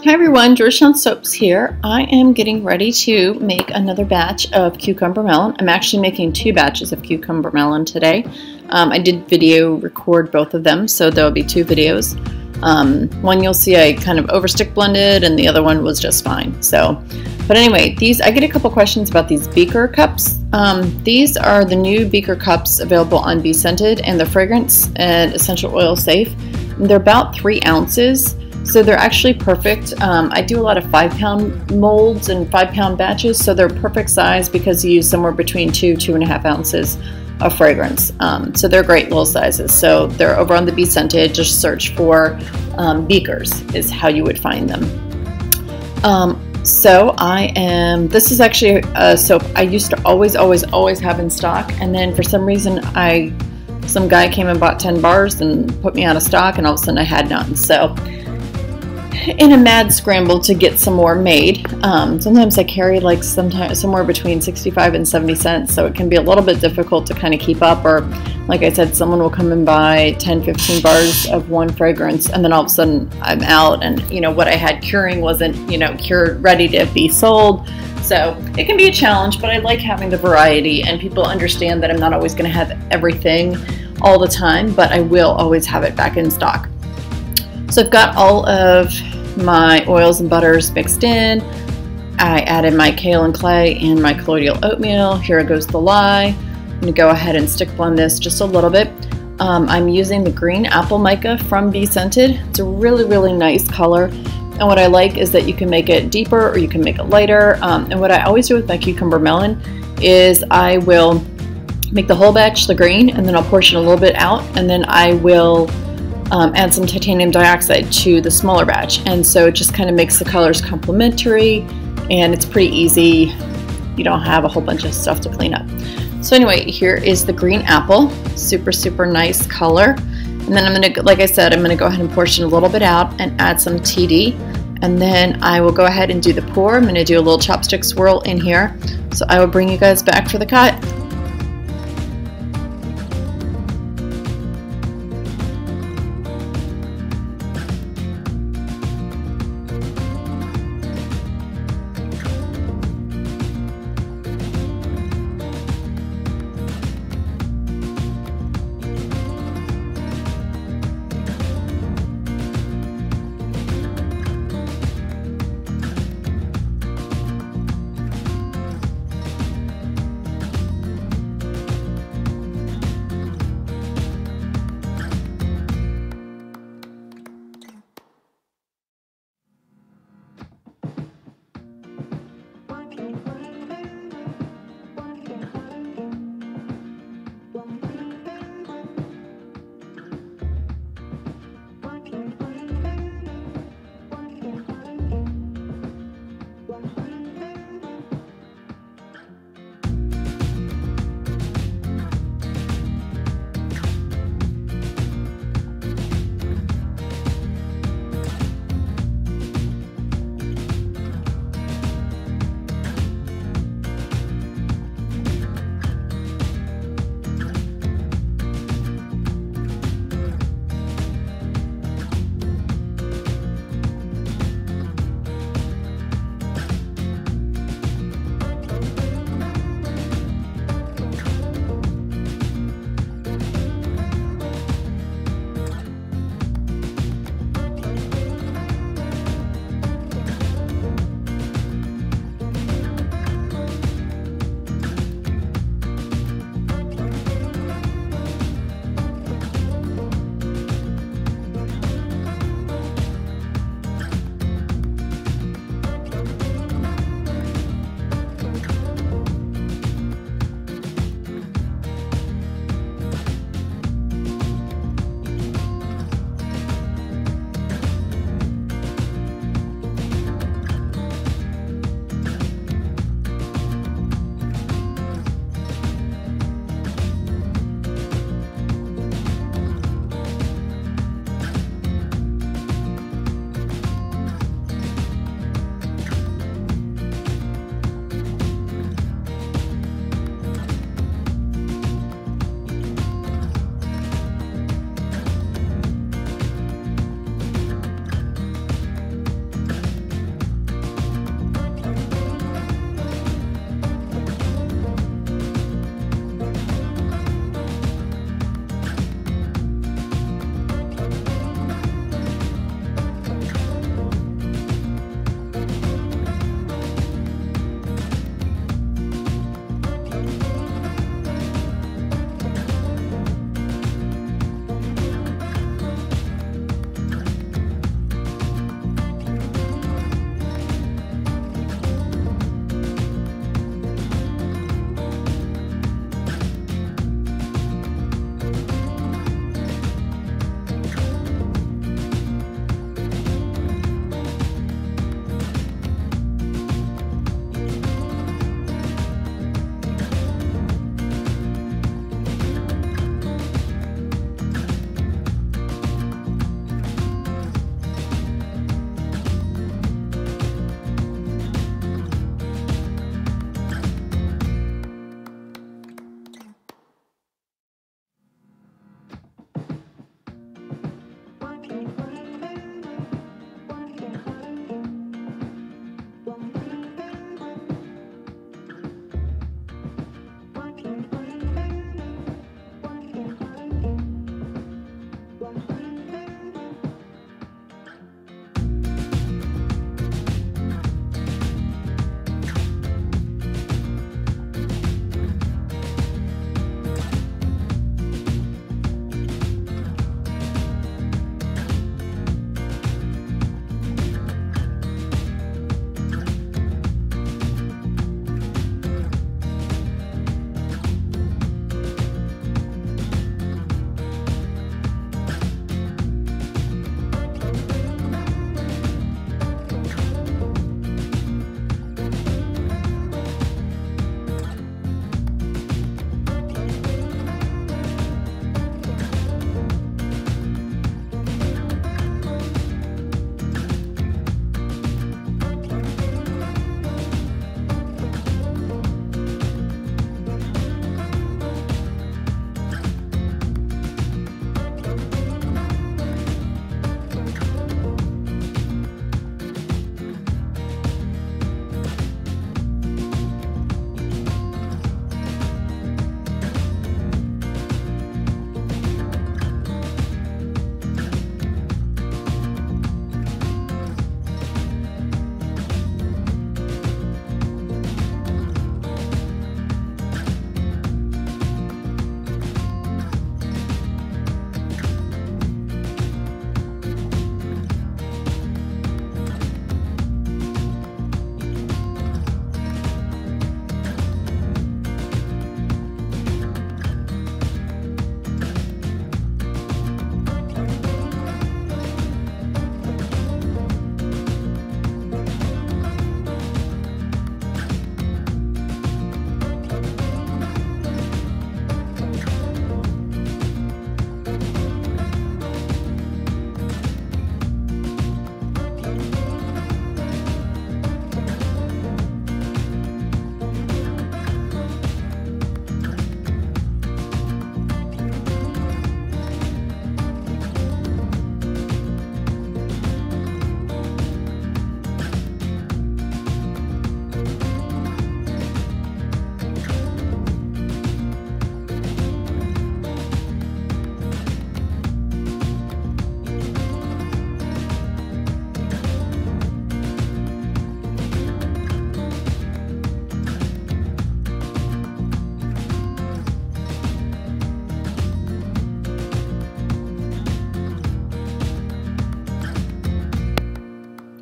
Hi everyone, Georgetown Soaps here. I am getting ready to make another batch of cucumber melon. I'm actually making two batches of cucumber melon today. I did video record both of them, so there will be two videos. One you'll see I kind of overstick blended, and the other one was just fine. But anyway, I get a couple questions about these beaker cups. These are the new beaker cups available on BeScented, and they're fragrance and essential oil safe. And they're about 3 ounces. So they're actually perfect. I do a lot of 5-pound molds and 5-pound batches, so they're perfect size because you use somewhere between 2–2.5 ounces of fragrance. So they're great little sizes. So they're over on the BeScented. Just search for beakers is how you would find them. This is actually a soap I used to always have in stock, and then for some reason some guy came and bought 10 bars and put me out of stock, and all of a sudden I had none. So in a mad scramble to get some more made. Sometimes I carry like somewhere between 65 and 70 cents, so it can be a little bit difficult to kind of keep up, or like I said, someone will come and buy 10–15 bars of one fragrance, and then all of a sudden I'm out, and what I had curing wasn't cured, ready to be sold. So it can be a challenge, but I like having the variety, and people understand that I'm not always going to have everything all the time, but I will always have it back in stock. So I've got all of my oils and butters mixed in. I added my kale and clay and my colloidal oatmeal. Here goes the lye. I'm going to go ahead and stick blend this just a little bit. I'm using the green apple mica from BeScented. It's a really nice color. And what I like is that you can make it deeper or you can make it lighter. And what I always do with my cucumber melon is I will make the whole batch the green, and then I'll portion a little bit out, and then I will add some titanium dioxide to the smaller batch, and so it just kind of makes the colors complementary, and it's pretty easy. You don't have a whole bunch of stuff to clean up. So anyway, here is the green apple, super nice color. And then I'm gonna, like I said, I'm gonna go ahead and portion a little bit out and add some TD, and then I will go ahead and do the pour. I'm gonna do a little chopstick swirl in here. So I will bring you guys back for the cut.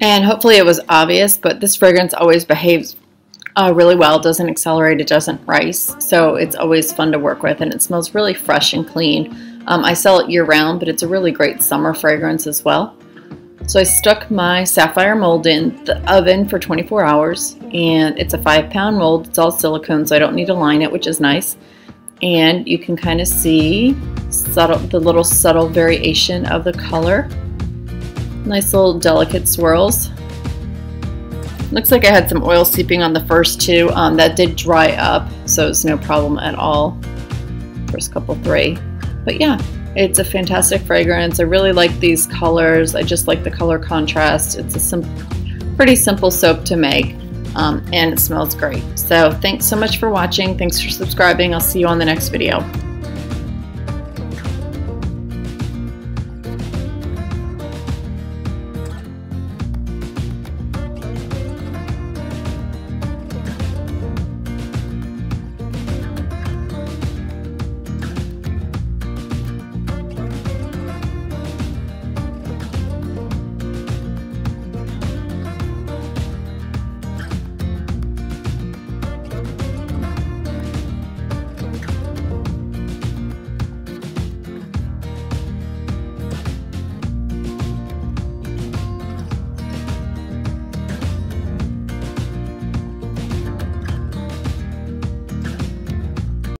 And hopefully it was obvious, but this fragrance always behaves really well. It doesn't accelerate, it doesn't rise, so it's always fun to work with, and it smells really fresh and clean. I sell it year round, but it's a really great summer fragrance as well. So I stuck my sapphire mold in the oven for 24 hours, and it's a 5-pound mold. It's all silicone, so I don't need to line it, which is nice. And you can kind of see the little subtle variation of the color. Nice little delicate swirls. Looks like I had some oil seeping on the first two. That did dry up, so it's no problem at all. First couple, 3. But yeah, it's a fantastic fragrance. I really like these colors. I just like the color contrast. It's a pretty simple soap to make, and it smells great. So thanks so much for watching. Thanks for subscribing. I'll see you on the next video.